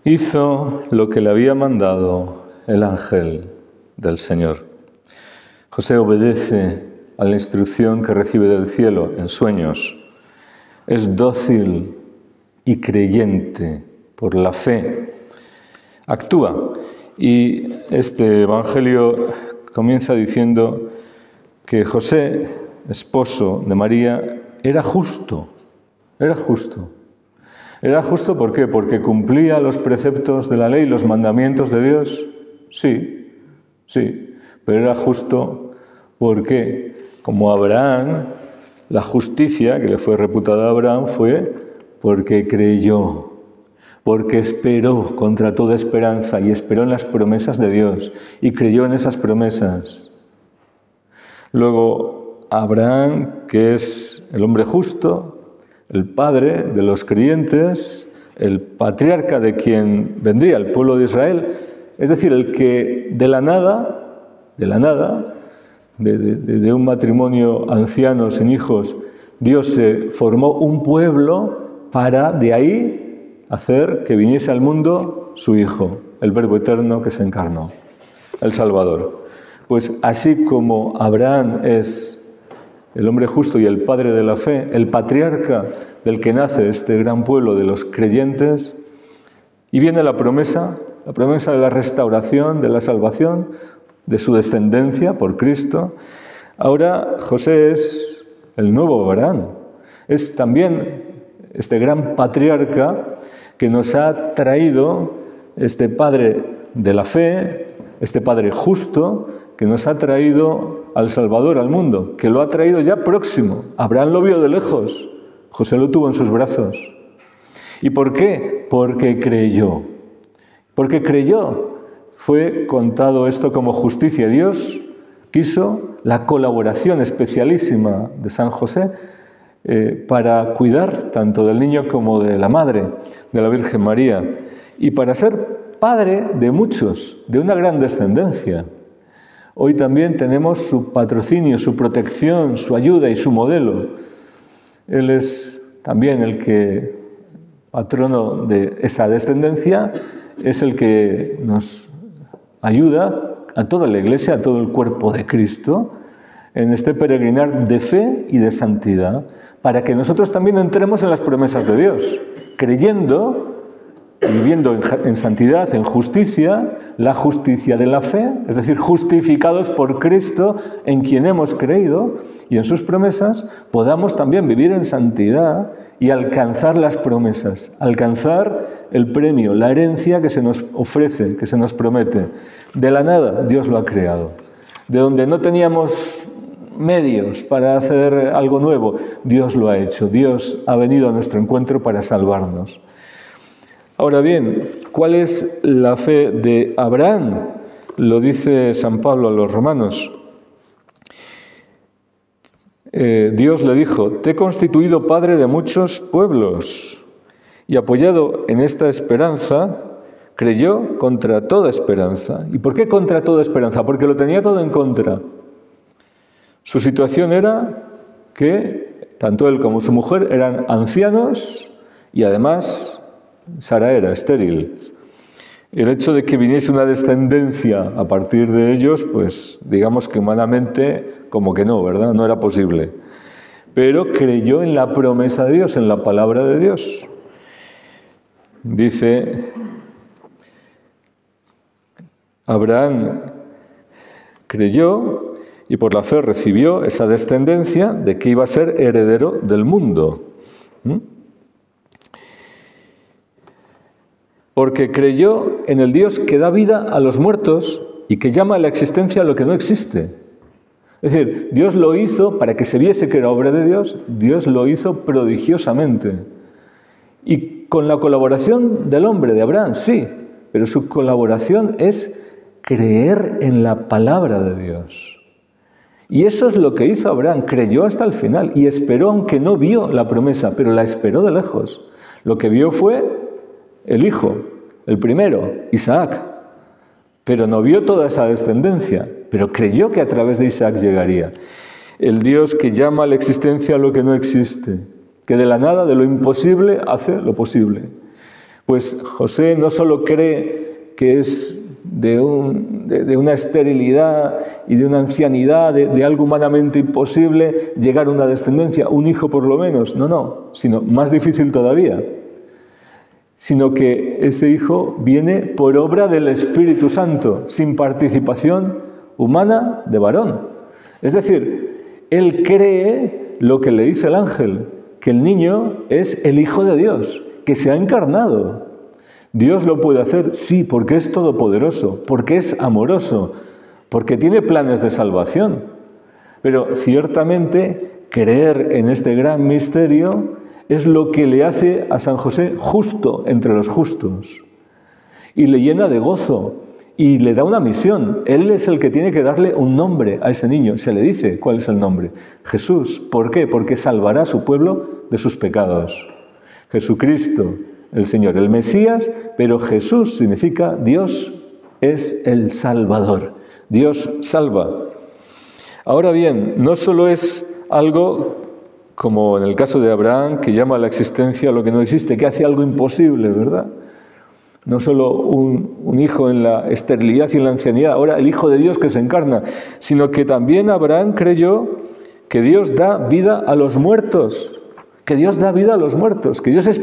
Hizo lo que le había mandado el ángel del Señor. José obedece a la instrucción que recibe del cielo en sueños. Es dócil y creyente por la fe. Actúa. Y este evangelio comienza diciendo que José, esposo de María, era justo. Era justo. ¿Era justo por qué? ¿Porque cumplía los preceptos de la ley, los mandamientos de Dios? Sí, sí. Pero era justo porque, como Abraham, la justicia que le fue reputada a Abraham fue porque creyó, porque esperó contra toda esperanza y esperó en las promesas de Dios y creyó en esas promesas. Luego, Abraham, que es el hombre justo, el padre de los creyentes, el patriarca de quien vendría el pueblo de Israel, es decir, el que de la nada, de un matrimonio anciano sin hijos, Dios se formó un pueblo para de ahí hacer que viniese al mundo su Hijo, el Verbo eterno que se encarnó, el Salvador. Pues así como Abraham es el hombre justo y el padre de la fe, el patriarca del que nace este gran pueblo de los creyentes, y viene la promesa de la restauración, de la salvación, de su descendencia por Cristo. Ahora José es el nuevo Abraham, es también este gran patriarca que nos ha traído este padre de la fe, este padre justo, que nos ha traído al Salvador, al mundo, que lo ha traído ya próximo. Abraham lo vio de lejos, José lo tuvo en sus brazos. ¿Y por qué? Porque creyó. Porque creyó. Fue contado esto como justicia. Dios quiso la colaboración especialísima de San José para cuidar tanto del niño como de la madre, de la Virgen María, y para ser padre de muchos, de una gran descendencia. Hoy también tenemos su patrocinio, su protección, su ayuda y su modelo. Él es también el que, patrono de esa descendencia, es el que nos ayuda a toda la Iglesia, a todo el cuerpo de Cristo, en este peregrinar de fe y de santidad, para que nosotros también entremos en las promesas de Dios, creyendo, viviendo en santidad, en justicia, la justicia de la fe, es decir, justificados por Cristo en quien hemos creído y en sus promesas, podamos también vivir en santidad y alcanzar las promesas, alcanzar el premio, la herencia que se nos ofrece, que se nos promete. De la nada Dios lo ha creado. De donde no teníamos medios para hacer algo nuevo, Dios lo ha hecho. Dios ha venido a nuestro encuentro para salvarnos. Ahora bien, ¿cuál es la fe de Abraham? Lo dice San Pablo a los romanos. Dios le dijo, te he constituido padre de muchos pueblos. Y apoyado en esta esperanza, creyó contra toda esperanza. ¿Y por qué contra toda esperanza? Porque lo tenía todo en contra. Su situación era que tanto él como su mujer eran ancianos y además Sara era estéril. El hecho de que viniese una descendencia a partir de ellos, pues digamos que humanamente como que no, ¿verdad? No era posible. Pero creyó en la promesa de Dios, en la palabra de Dios. Dice, Abraham creyó y por la fe recibió esa descendencia de que iba a ser heredero del mundo. Porque creyó en el Dios que da vida a los muertos y que llama a la existencia a lo que no existe. Es decir, Dios lo hizo para que se viese que era obra de Dios, Dios lo hizo prodigiosamente. Y con la colaboración del hombre, de Abraham, sí, pero su colaboración es creer en la palabra de Dios. Y eso es lo que hizo Abraham, creyó hasta el final y esperó, aunque no vio la promesa, pero la esperó de lejos. Lo que vio fue el hijo, el primero, Isaac, pero no vio toda esa descendencia, pero creyó que a través de Isaac llegaría. El Dios que llama a la existencia a lo que no existe, que de la nada, de lo imposible, hace lo posible. Pues José no solo cree que es de una esterilidad y de una ancianidad, de algo humanamente imposible llegar a una descendencia, un hijo por lo menos, no, sino más difícil todavía, sino que ese hijo viene por obra del Espíritu Santo, sin participación humana de varón. Es decir, él cree lo que le dice el ángel, que el niño es el Hijo de Dios, que se ha encarnado. Dios lo puede hacer, sí, porque es todopoderoso, porque es amoroso, porque tiene planes de salvación. Pero ciertamente creer en este gran misterio es lo que le hace a San José justo entre los justos. Y le llena de gozo y le da una misión. Él es el que tiene que darle un nombre a ese niño. Se le dice cuál es el nombre. Jesús. ¿Por qué? Porque salvará a su pueblo de sus pecados. Jesucristo, el Señor, el Mesías, pero Jesús significa Dios es el Salvador. Dios salva. Ahora bien, no solo es algo como en el caso de Abraham, que llama a la existencia lo que no existe, que hace algo imposible, ¿verdad? No solo un hijo en la esterilidad y en la ancianidad, ahora el Hijo de Dios que se encarna, sino que también Abraham creyó que Dios da vida a los muertos, que Dios da vida a los muertos, que Dios es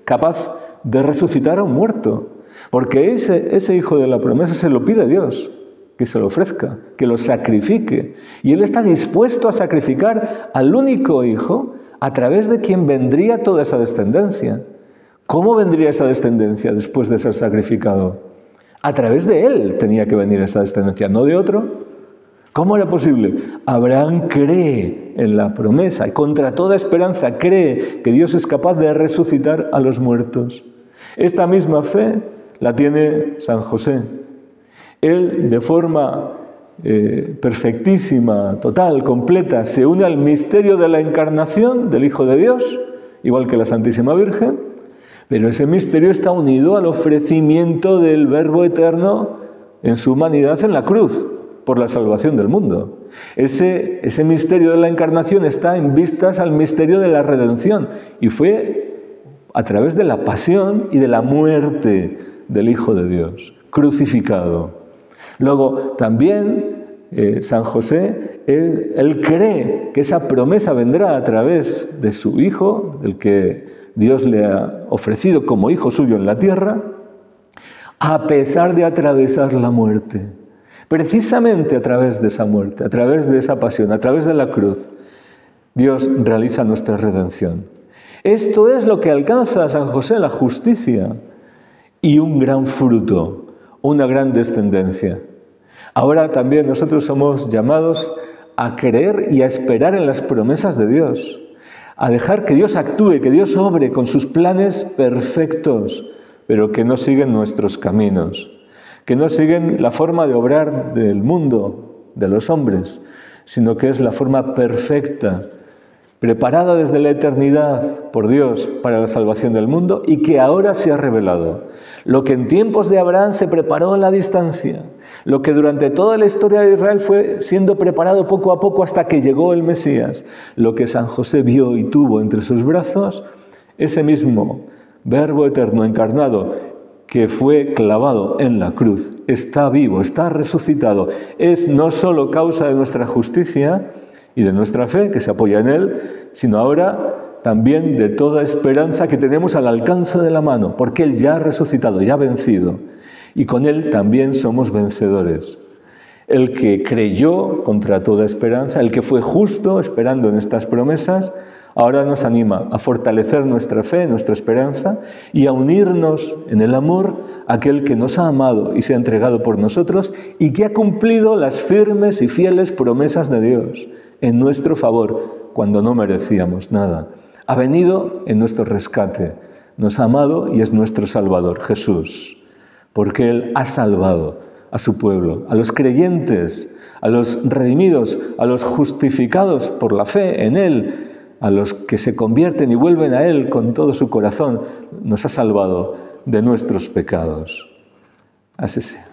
capaz de resucitar a un muerto, porque ese hijo de la promesa se lo pide Dios, que se lo ofrezca, que lo sacrifique. Y Él está dispuesto a sacrificar al único hijo a través de quien vendría toda esa descendencia. ¿Cómo vendría esa descendencia después de ser sacrificado? A través de Él tenía que venir esa descendencia, no de otro. ¿Cómo era posible? Abraham cree en la promesa y contra toda esperanza cree que Dios es capaz de resucitar a los muertos. Esta misma fe la tiene San José. Él, de forma perfectísima, total, completa, se une al misterio de la encarnación del Hijo de Dios, igual que la Santísima Virgen, pero ese misterio está unido al ofrecimiento del Verbo Eterno en su humanidad en la cruz, por la salvación del mundo. Ese misterio de la encarnación está en vistas al misterio de la redención, y fue a través de la pasión y de la muerte del Hijo de Dios, crucificado. Luego, también San José, él cree que esa promesa vendrá a través de su Hijo, del que Dios le ha ofrecido como Hijo suyo en la tierra, a pesar de atravesar la muerte. Precisamente a través de esa muerte, a través de esa pasión, a través de la cruz, Dios realiza nuestra redención. Esto es lo que alcanza a San José, la justicia, y un gran fruto, una gran descendencia. Ahora también nosotros somos llamados a creer y a esperar en las promesas de Dios, a dejar que Dios actúe, que Dios obre con sus planes perfectos, pero que no siguen nuestros caminos, que no siguen la forma de obrar del mundo, de los hombres, sino que es la forma perfecta, preparada desde la eternidad por Dios para la salvación del mundo y que ahora se ha revelado. Lo que en tiempos de Abraham se preparó a la distancia, lo que durante toda la historia de Israel fue siendo preparado poco a poco hasta que llegó el Mesías, lo que San José vio y tuvo entre sus brazos, ese mismo Verbo eterno encarnado que fue clavado en la cruz, está vivo, está resucitado, es no solo causa de nuestra justicia y de nuestra fe, que se apoya en Él, sino ahora también de toda esperanza que tenemos al alcance de la mano, porque Él ya ha resucitado, ya ha vencido, y con Él también somos vencedores. El que creyó contra toda esperanza, el que fue justo esperando en estas promesas, ahora nos anima a fortalecer nuestra fe, nuestra esperanza, y a unirnos en el amor a aquel que nos ha amado y se ha entregado por nosotros y que ha cumplido las firmes y fieles promesas de Dios en nuestro favor cuando no merecíamos nada. Ha venido en nuestro rescate, nos ha amado y es nuestro Salvador, Jesús, porque Él ha salvado a su pueblo, a los creyentes, a los redimidos, a los justificados por la fe en Él, a los que se convierten y vuelven a Él con todo su corazón, nos ha salvado de nuestros pecados. Así sea.